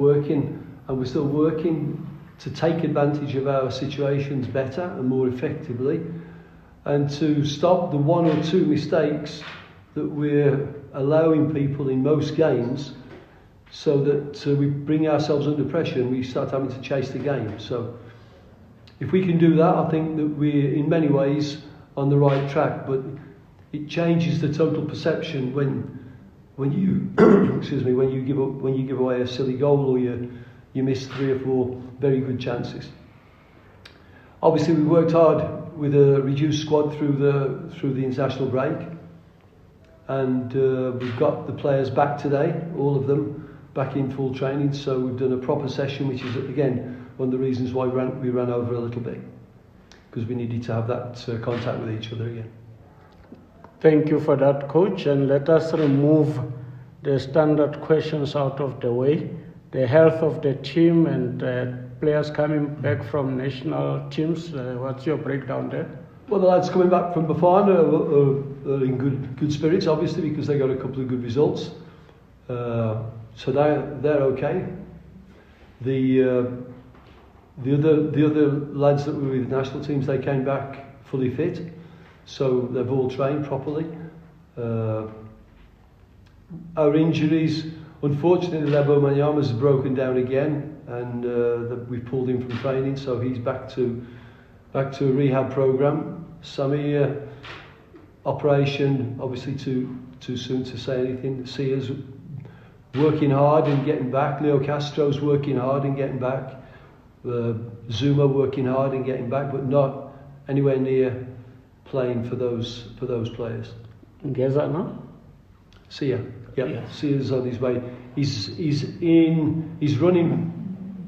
working, and we're still working to take advantage of our situations better and more effectively, and to stop the one or two mistakes that we're allowing people in most games, so that we bring ourselves under pressure and we start having to chase the game. So if we can do that, I think that we're in many ways on the right track, but it changes the total perception when you when you give away a silly goal, or you miss 3 or 4 very good chances. Obviously, we worked hard with a reduced squad through the international break, and we've got the players back today, all of them back in full training. So we've done a proper session, which is again one of the reasons why we ran over a little bit, because we needed to have that contact with each other again. Thank you for that, Coach. And let us remove the standard questions out of the way. The health of the team and players coming back from national teams. What's your breakdown there? Well, the lads coming back from Bafana are in good spirits, obviously, because they got a couple of good results. So they're okay. The other lads that were with the national teams, they came back fully fit. So they've all trained properly. Our injuries, unfortunately, Lebo Manyama's broken down again, and we've pulled him from training, so he's back to a rehab program. Samir, operation, obviously too soon to say anything. Sia's working hard and getting back. Leo Castro's working hard and getting back. Zuma working hard and getting back, but not anywhere near playing for those players. Geza now? Sia, yeah. Sia's on his way. He's running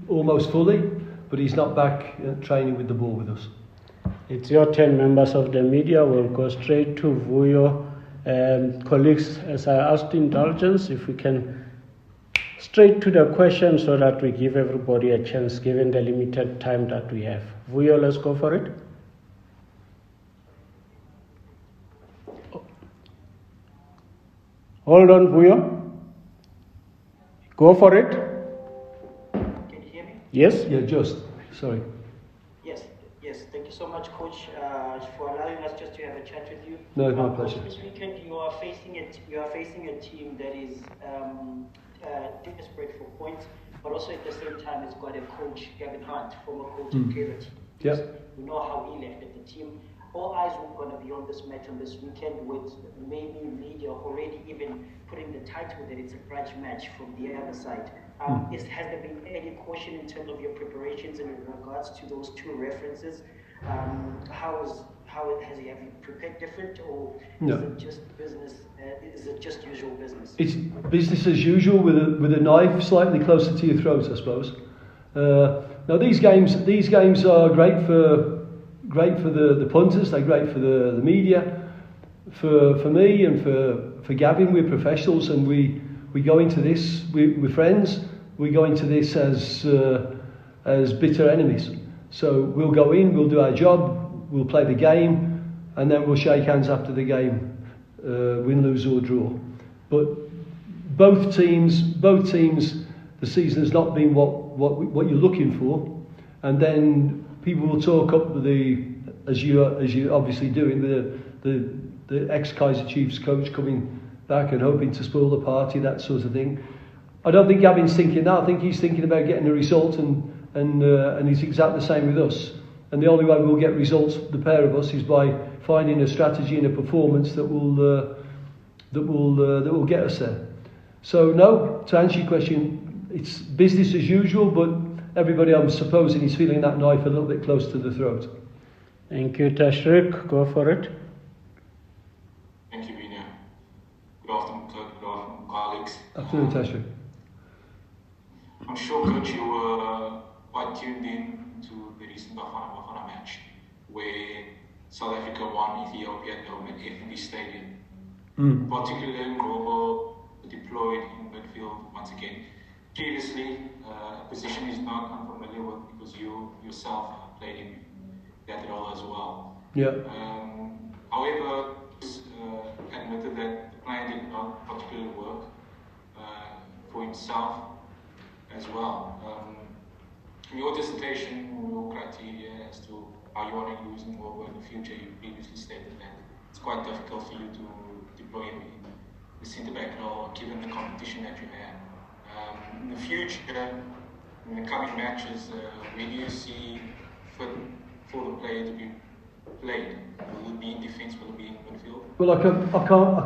almost fully, but he's not back training with the ball with us. It's your turn, members of the media. We'll go straight to Vuyo. Colleagues, as I asked indulgence, if we can straight to the question so that we give everybody a chance given the limited time that we have. Vuyo, let's go for it. Hold on, Vuyo. Go for it. Can you hear me? Yes? Yeah, sorry. Yes. Thank you so much, Coach, for allowing us just to have a chat with you. No, it's my pleasure. This weekend, you are facing a team that is desperate for points, but also at the same time, it's got a coach, Gavin Hunt, former coach of Kaizer Chiefs. Yeah. We know how he left at the team. All eyes were going to be on this match on this weekend, with maybe media already even putting the title that it's a grudge match from the other side. Has there been any caution in terms of your preparations in regards to those two references? Have you prepared different, or is it just business? Is it just usual business? It's business as usual with a knife slightly closer to your throat, I suppose. Now these games are great for the punters. They're great for the media. For me and for Gavin, we're professionals, and we go into this. We're friends. We go into this as bitter enemies. So we'll go in, we'll do our job, we'll play the game, and then we'll shake hands after the game, win, lose or draw. But both teams, the season has not been what you're looking for, and then people will talk up as you obviously doing the ex-Kaizer Chiefs coach coming back and hoping to spoil the party, that sort of thing. I don't think Gavin's thinking that. I think he's thinking about getting a result, and he's exactly the same with us. And the only way we'll get results, the pair of us, is by finding a strategy and a performance that will get us there. So no, to answer your question, it's business as usual, but everybody, I'm supposing, is feeling that knife a little bit close to the throat. Thank you, Tashrik. Go for it. Thank you, Vina. Good afternoon, colleagues. Afternoon, Tashrik. I'm sure, Coach, you were quite tuned in to the recent Bafana match, where South Africa won Ethiopia at home at FNB Stadium. Particularly Ngobo deployed in midfield once again. Previously, a position is not unfamiliar with, because you yourself played in that role as well. Yeah. However, admitted that the plan did not particularly work for himself. as well. Your dissertation, your criteria as to how you want to use him or in the future, you previously stated that it's quite difficult for you to deploy him in the centre-back role given the competition that you have. In the future, in the coming matches, where do you see fit for the player to be played? Will it be in defence? Will it be in midfield? Well, I can't.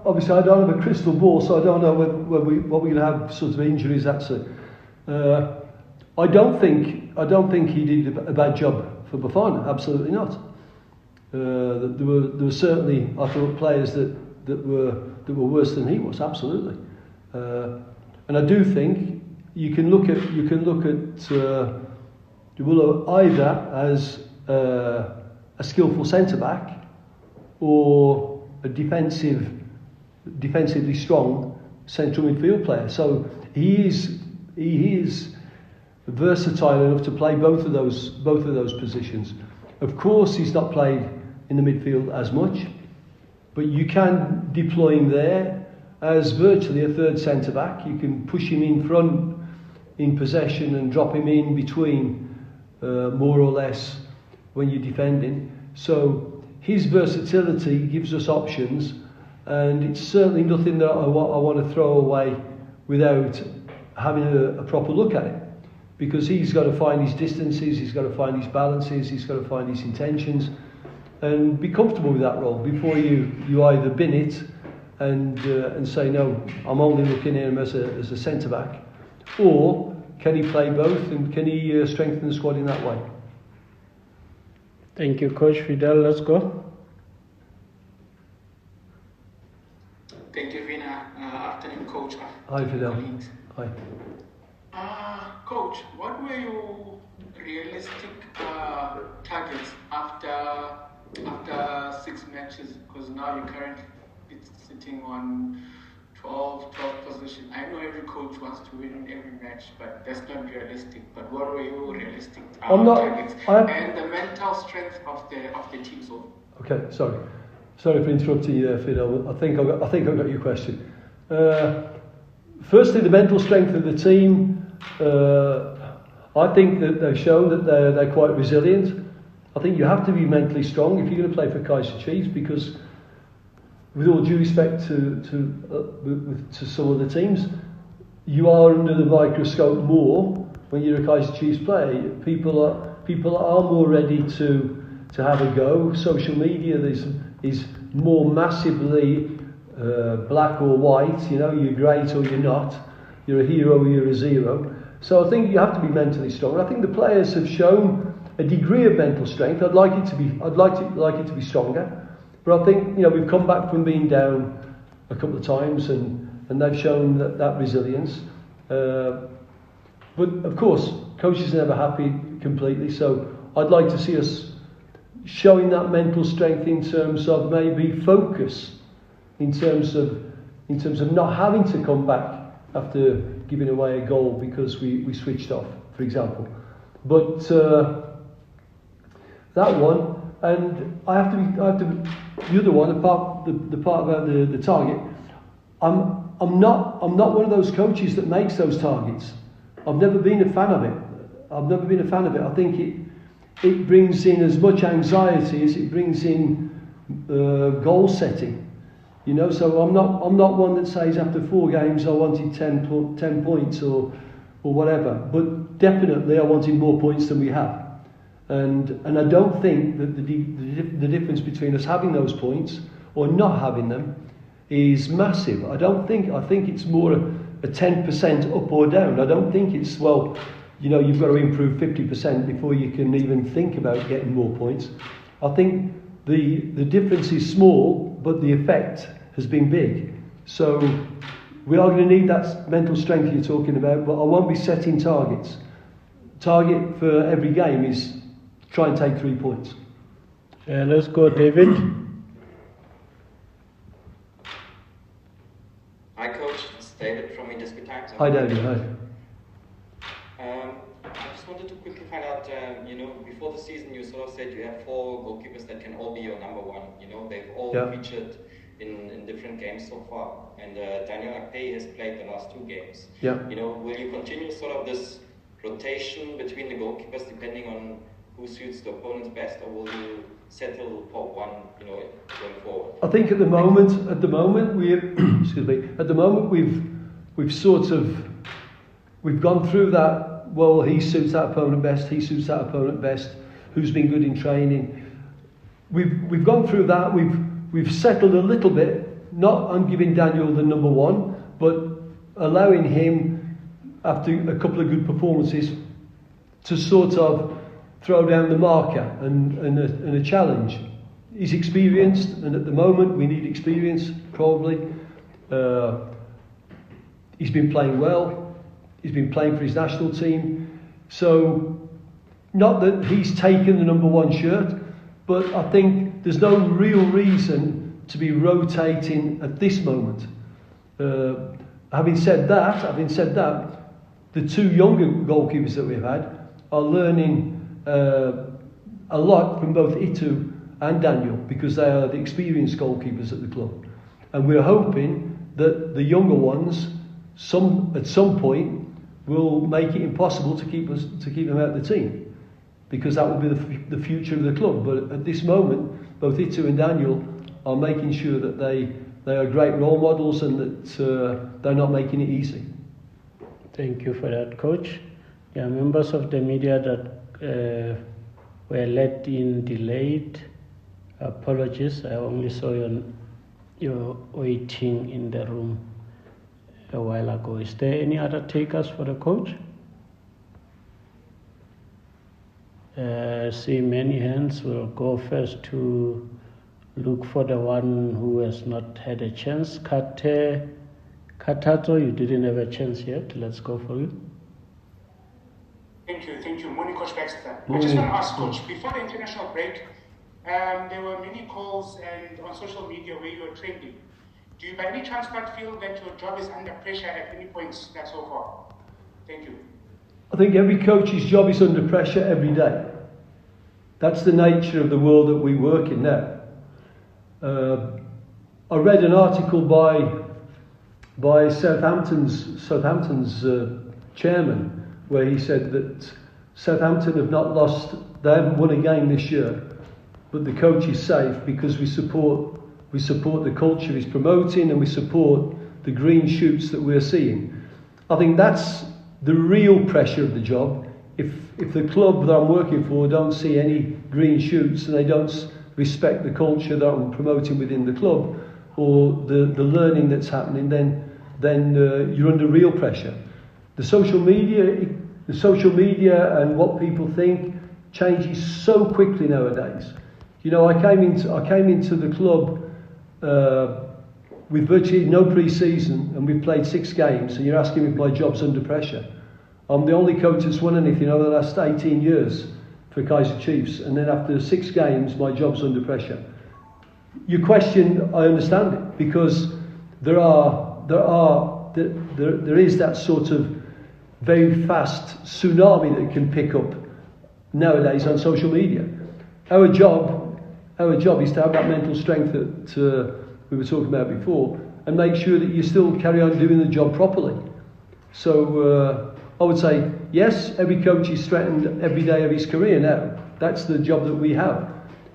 Obviously, I don't have a crystal ball, so I don't know what we're going to have sort of injuries. I don't think he did a bad job for Bafana. Absolutely not. There were certainly, I thought, players that were worse than he was. Absolutely. And I do think you can look at Dewulo either as a skillful centre back or a defensively strong central midfield player. So he is versatile enough to play both of those positions. Of course, he's not played in the midfield as much, but you can deploy him there as virtually a third centre back. You can push him in front in possession and drop him in between, more or less, when you're defending. So his versatility gives us options, and it's certainly nothing that I want to throw away without having a proper look at it, because he's got to find his distances, he's got to find his balances, he's got to find his intentions and be comfortable with that role before you either bin it and say, no, I'm only looking at him as a centre back, or can he play both and can he strengthen the squad in that way? Thank you, Coach Fidel. Let's go. Thank you, Vina. Afternoon, Coach. Hi, Fidel. Colleagues. Hi. Coach, what were your realistic targets after 6 matches? Because now you're currently sitting on 12 position. I know every coach wants to win every match, but that's not realistic. But what were your realistic targets and the mental strength of the team? So. Okay, sorry for interrupting you there, Fidel. I think I got your question. Firstly, the mental strength of the team. I think that they've shown that they're quite resilient. I think you have to be mentally strong if you're going to play for Kaizer Chiefs, because, with all due respect to some of the teams, you are under the microscope more when you're a Kaizer Chiefs player. People are more ready to have a go. Social media is more massively black or white. You know, you're great or you're not. You're a hero or you're a zero. So I think you have to be mentally strong. I think the players have shown a degree of mental strength. I'd like it to be stronger. But I think, you know, we've come back from being down a couple of times and they've shown that resilience. But of course, coaches are never happy completely. So I'd like to see us showing that mental strength in terms of maybe focus, in terms of not having to come back after giving away a goal because we switched off, for example. But that one, and I have to the other one, the part about the target. I'm not one of those coaches that makes those targets. I've never been a fan of it. I think it brings in as much anxiety as it brings in goal setting. You know, so I'm not one that says after 4 games I wanted 10 points or whatever. But definitely I wanted more points than we have. And I don't think that the difference between us having those points or not having them is massive. I think it's more a 10% up or down. I don't think it's, well, you know, you've got to improve 50% before you can even think about getting more points. I think the difference is small, but the effect has been big. So we are going to need that mental strength you're talking about, but I won't be setting targets. Target for every game is try and take 3 points. Let's go, David. Hi, Coach. It's David from Industry Times. Hi, David. Hi. I just wanted to quickly find out, before the season you sort of said you have 4 goalkeepers that can all be your number one. You know, they've all featured in different games so far. And Daniel Akpe has played the last 2 games. Yeah. You know, will you continue sort of this rotation between the goalkeepers depending on who suits the opponents best, or will you settle for one, you know, going forward? I think at the moment we've gone through that. Well, he suits that opponent best. He suits that opponent best. Who's been good in training? We've gone through that. We've settled a little bit. Not on giving Daniel the number 1, but allowing him, after a couple of good performances, to sort of throw down the marker and a challenge. He's experienced, and at the moment we need experience, probably. He's been playing well. He's been playing for his national team. So, not that he's taken the number 1 shirt, but I think there's no real reason to be rotating at this moment. Having said that, the 2 younger goalkeepers that we've had are learning a lot from both Itu and Daniel, because they are the experienced goalkeepers at the club, and we're hoping that the younger ones, at some point, will make it impossible to keep them out of the team, because that will be the future of the club. But at this moment, both Itu and Daniel are making sure that they are great role models, and that they're not making it easy. Thank you for that, Coach. Yeah, members of the media that were let in delayed, apologies. I only saw you waiting in the room a while ago. Is there any other takers for the coach? See many hands. We'll go first to look for the one who has not had a chance. Katato, you didn't have a chance yet. Let's go for you. Thank you. Morning, Coach Baxter. I just want to ask, Coach, before the international break, there were many calls and on social media where you were trending. Do you by any chance not feel that your job is under pressure at any points that so far? Thank you. I think every coach's job is under pressure every day. That's the nature of the world that we work in now. I read an article by Southampton's chairman, where he said that Southampton have not lost, they haven't won a game this year, but the coach is safe because we support the culture he's promoting, and we support the green shoots that we're seeing. I think that's the real pressure of the job. If the club that I'm working for don't see any green shoots, and they don't respect the culture that I'm promoting within the club, or the learning that's happening, then you're under real pressure. The social media and what people think changes so quickly nowadays. You know, I came into the club with virtually no pre-season, and we've played 6 games, and you're asking me if my job's under pressure. I'm the only coach that's won anything over the last 18 years for Kaizer Chiefs, and then after 6 games, my job's under pressure. Your question, I understand it, because there is that sort of very fast tsunami that can pick up nowadays on social media. Our job is to have that mental strength that we were talking about before, and make sure that you still carry on doing the job properly. So I would say, yes, every coach is threatened every day of his career now. That's the job that we have.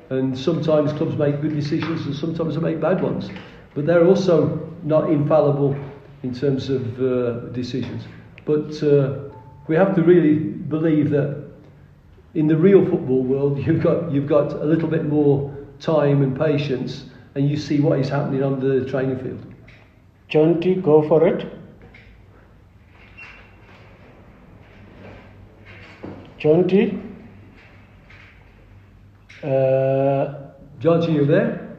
And sometimes clubs make good decisions, and sometimes they make bad ones. But they're also not infallible in terms of decisions. But we have to really believe that in the real football world, you've got a little bit more time and patience, and you see what is happening on the training field. John T, go for it. John T. John T, you there?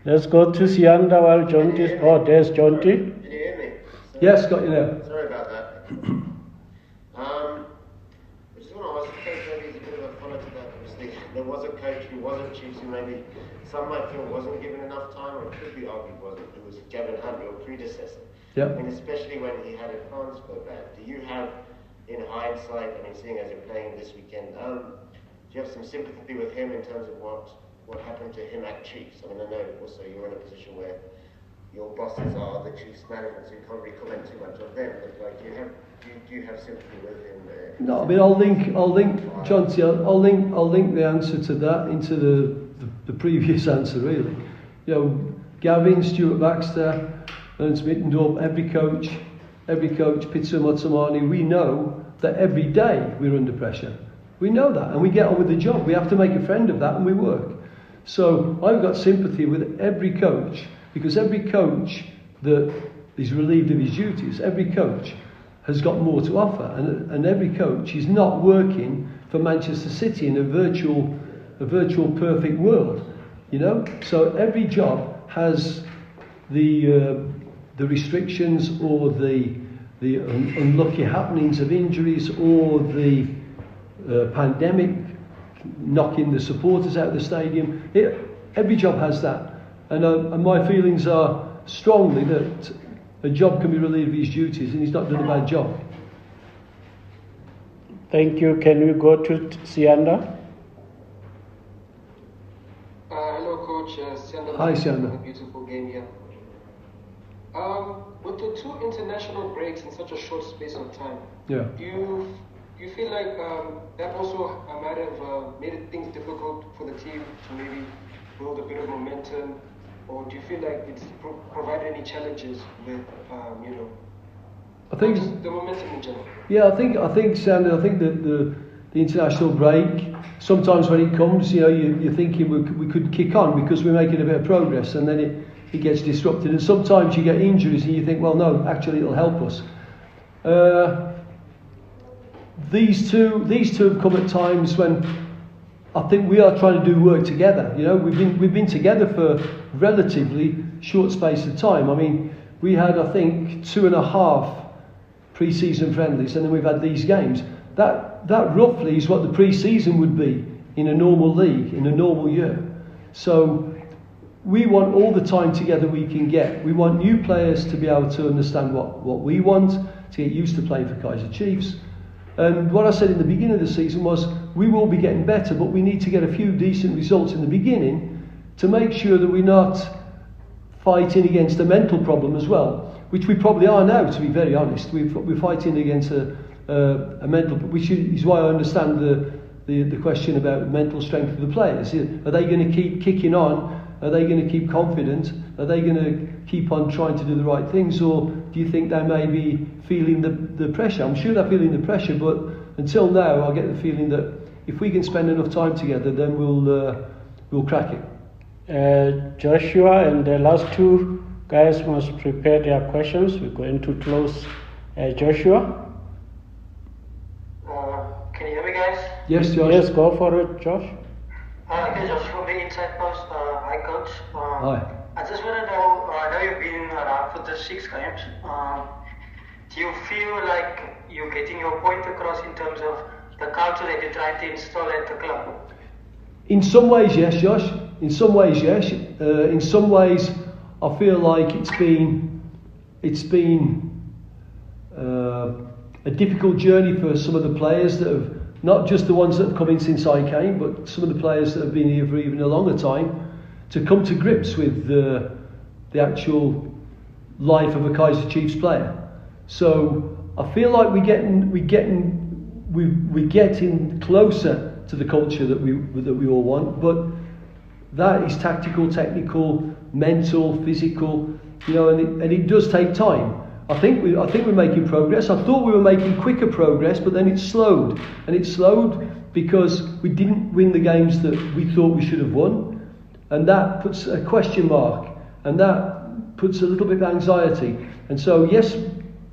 Let's go to Sianda while John T. Oh, there's John T. Can you hear me? Yes, got you there. Sorry about that. I just want to ask the coach, maybe it's a bit of a follow to that. Obviously, there was a coach who wasn't Chiefs, who maybe some might feel wasn't given enough time, or it could be argued wasn't. It was Gavin Hunt, your predecessor. Yeah. I mean, especially when he had a transfer ban. Do you have, in hindsight, I mean, seeing as you're playing this weekend, do you have some sympathy with him in terms of what happened to him at Chiefs? I mean, I know also you're in a position where your bosses are the Chiefs management, so you can't really comment too much on them. But like, do you have sympathy with him? No, I mean, I'll link, John. I'll link the answer to that into the previous answer, really. You know, Gavin, Stuart, Baxter, Ernst Mittendorf, every coach, Pitsu Motsamani, we know that every day we're under pressure. We know that, and we get on with the job. We have to make a friend of that, and we work. So I've got sympathy with every coach, because every coach that is relieved of his duties, every coach has got more to offer, and every coach is not working for Manchester City in a virtual perfect world, you know. So every job has the restrictions or the unlucky happenings of injuries or the pandemic knocking the supporters out of the stadium. Every job has that, and my feelings are strongly that a job can be relieved of his duties and he's not done a bad job. Thank you. Can we go to Sianda? Hello, Coach. Sianda. Hi, Sianda. A beautiful game here. With the 2 international breaks in such a short space of time, Yeah. do you feel like that also might have made things difficult for the team to maybe build a bit of momentum, or do you feel like it's provided any challenges with I think just the momentum in general? Yeah, I think, Sandy, I think that the international break, sometimes when it comes, you know, you're thinking we could kick on because we're making a bit of progress, and then it gets disrupted. And sometimes you get injuries and you think, well, no, actually it'll help us. These two have come at times when I think we are trying to do work together. You know, we've been together for relatively short space of time. I mean, we had, I think, 2.5 pre-season friendlies, and then we've had these games. That roughly is what the pre-season would be in a normal league, in a normal year. So we want all the time together we can get. We want new players to be able to understand what we want, to get used to playing for Kaizer Chiefs. And what I said in the beginning of the season was, we will be getting better, but we need to get a few decent results in the beginning to make sure that we're not fighting against a mental problem as well, which we probably are now, to be very honest. We're fighting against a mental, which is why I understand the question about mental strength of the players. Are they going to keep kicking on? Are they going to keep confident? Are they going to keep on trying to do the right things? Or do you think they may be feeling the pressure? I'm sure they're feeling the pressure, but until now I get the feeling that if we can spend enough time together, then we'll crack it. Joshua and the last 2 guys must prepare their questions. We're going to close. Joshua? Can you hear me, guys? Yes, Josh. Yes, go for it, Josh. Okay, Josh, from the Inside Post. Hi, Coach. Hi. I just want to know, I know you've been around for the 6 games. Do you feel like you're getting your point across in terms of the culture that you're trying to install at the club? In some ways, yes, Josh. In some ways, yes. In some ways, I feel like it's been a difficult journey for some of the players that have, not just the ones that have come in since I came, but some of the players that have been here for even a longer time, to come to grips with the actual life of a Kaizer Chiefs player. So I feel like we're getting closer to the culture that we all want, but that is tactical, technical, mental, physical, you know, and it does take time. I think we're making progress. I thought we were making quicker progress, but then it slowed, and it slowed because we didn't win the games that we thought we should have won, and that puts a question mark, and that puts a little bit of anxiety. And so yes,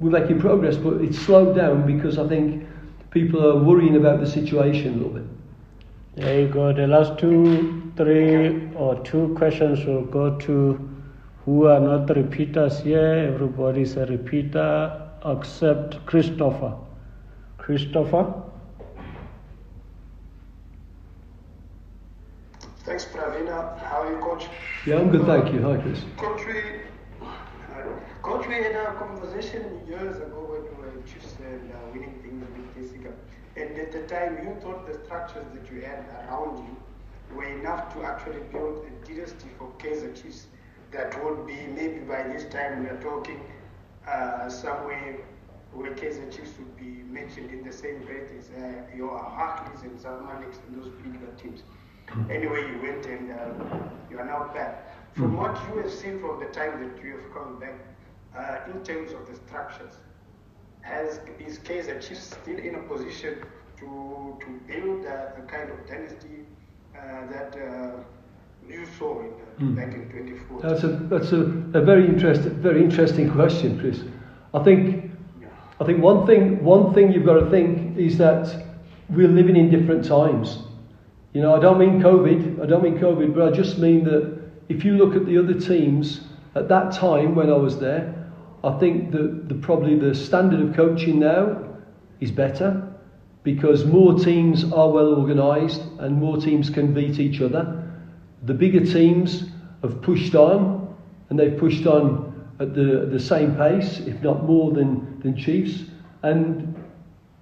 we're making progress, but it's slowed down because I think people are worrying about the situation a little bit. There you go. The last 2 questions will go to who are not repeaters here. Everybody's a repeater except Christopher. Christopher? Thanks, Pravina. How are you, Coach? Yeah, I'm good, thank you. Hi, Chris. Coach, we had a conversation years ago when we were Chiefs and winning things with Jessica. And at the time, you thought the structures that you had around you were enough to actually build a dynasty for Kaizer Chiefs. that would be maybe by this time we are talking somewhere where Kaizer Chiefs would be mentioned in the same breath as your Hartleys and Zamaleks and those bigger teams. Anyway, you went and you are now back. From what you have seen from the time that you have come back, in terms of the structures, is Kaizer Chiefs still in a position to build the kind of dynasty that you saw back in 2014? That's a very interesting question, Chris. I think one thing you've got to think is that we're living in different times. You know, I don't mean COVID, but I just mean that if you look at the other teams at that time when I was there, I think that probably the standard of coaching now is better because more teams are well organised and more teams can beat each other. The bigger teams have pushed on, and they've pushed on at the same pace, if not more than Chiefs. And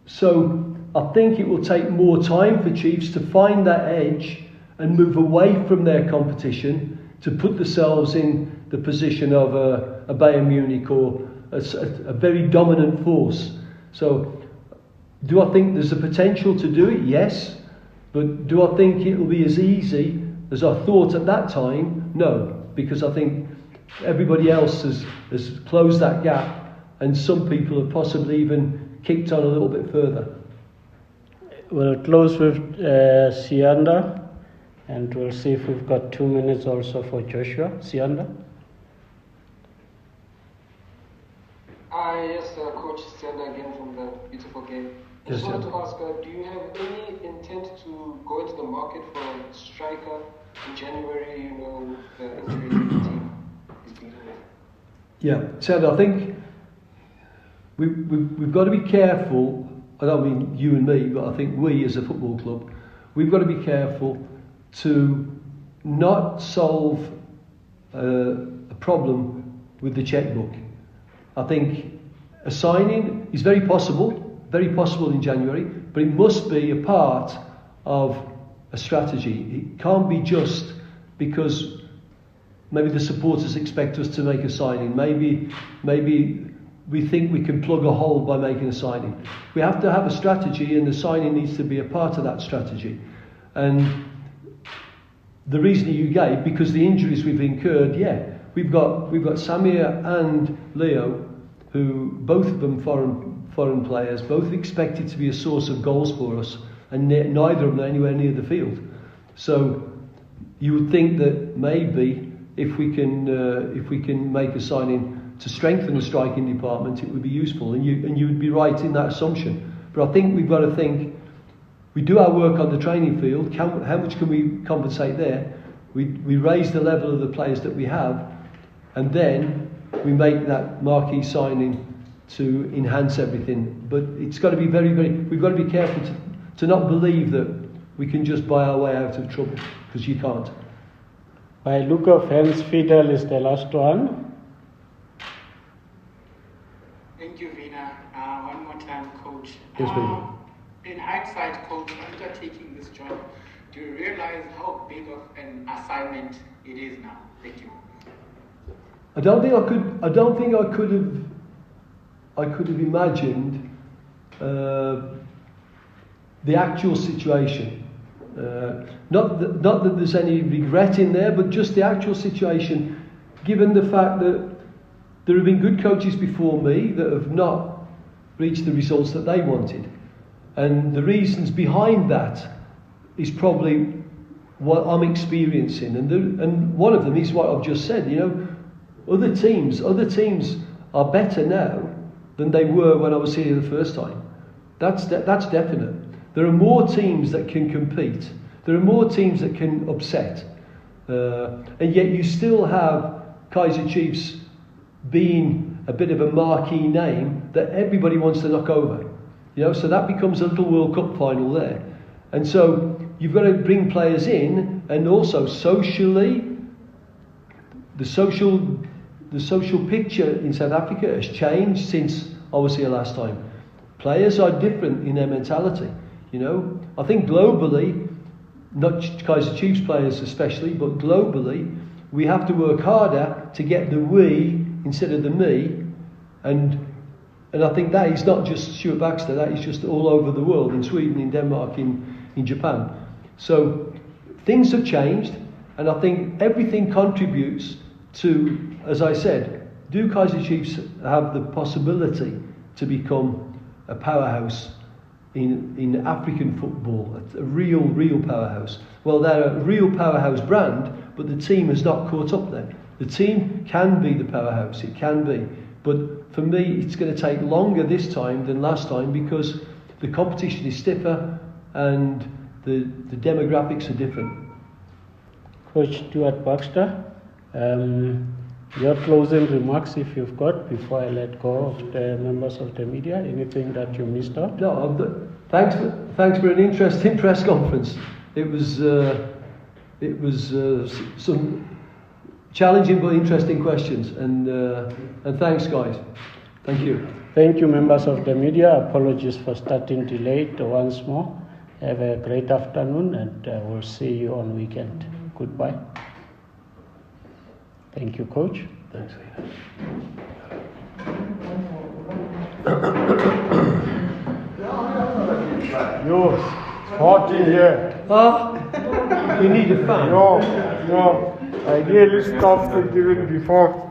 so I think it will take more time for Chiefs to find that edge and move away from their competition to put themselves in the position of a Bayern Munich or a very dominant force. So do I think there's a potential to do it? Yes. But do I think it will be as easy as I thought at that time? No. Because I think everybody else has closed that gap and some people have possibly even kicked on a little bit further. We'll close with Sianda, and we'll see if we've got 2 minutes also for Joshua. Sianda? Yes, Coach Sianda again from the beautiful game. I just wanted to ask, do you have any intent to go into the market for a striker in January, you know, the injury the team is dealing with? Yeah, Sianda, I think we've got to be careful. I don't mean you and me, but I think we as a football club, we've got to be careful to not solve a problem with the checkbook. I think a signing is very possible in January, but it must be a part of a strategy. It can't be just because maybe the supporters expect us to make a signing. Maybe we think we can plug a hole by making a signing. We have to have a strategy, and the signing needs to be a part of that strategy. And the reason you gave, because the injuries we've incurred, we've got Samir and Leo, who both of them foreign players, both expected to be a source of goals for us, and neither of them are anywhere near the field. So you would think that maybe if we can make a signing to strengthen the striking department, it would be useful, and you would be right in that assumption. But I think we've got to think, we do our work on the training field, how much can we compensate there? We raise the level of the players that we have, and then we make that marquee signing to enhance everything. But it's got to be we've got to be careful to not believe that we can just buy our way out of trouble, because you can't. By look of hands, Fidel is the last one. Thank you, Vina. One more time, Coach. Yes, in hindsight, Coach, after taking this job, do you realize how big of an assignment it is now? Thank you. I don't think I could have imagined the actual situation. Not that there's any regret in there, but just the actual situation, given the fact that there have been good coaches before me that have not reached the results that they wanted. And the reasons behind that is probably what I'm experiencing. And one of them is what I've just said. You know, other teams are better now than they were when I was here the first time. That's definite. There are more teams that can compete. There are more teams that can upset. And yet you still have Kaizer Chiefs being a bit of a marquee name that everybody wants to knock over. You know, so that becomes a little World Cup final there. And so you've got to bring players in, and also socially, the social picture in South Africa has changed since I was here last time. Players are different in their mentality. You know, I think globally, not Kaizer Chiefs players especially, but globally, We have to work harder to get the we instead of the me, and I think that is not just Stuart Baxter, that is just all over the world, in Sweden, in Denmark, in Japan. So things have changed, and I think everything contributes to, as I said, do Kaizer Chiefs have the possibility to become a powerhouse in African football, a real powerhouse? Well, they're a real powerhouse brand, but the team has not caught up then. The team can be the powerhouse, it can be. But for me, it's going to take longer this time than last time because the competition is stiffer and the demographics are different. Coach Stuart Baxter, your closing remarks, if you've got, before I let go of the members of the media, anything that you missed out? No, thanks for an interesting press conference. It was some challenging but interesting questions, and thanks, guys. Thank you. Thank you, members of the media. Apologies for starting delayed once more. Have a great afternoon, and we'll see you on weekend. Goodbye. Thank you, Coach. Thanks. You're hot in here. You need a fan. No. I nearly stopped it even before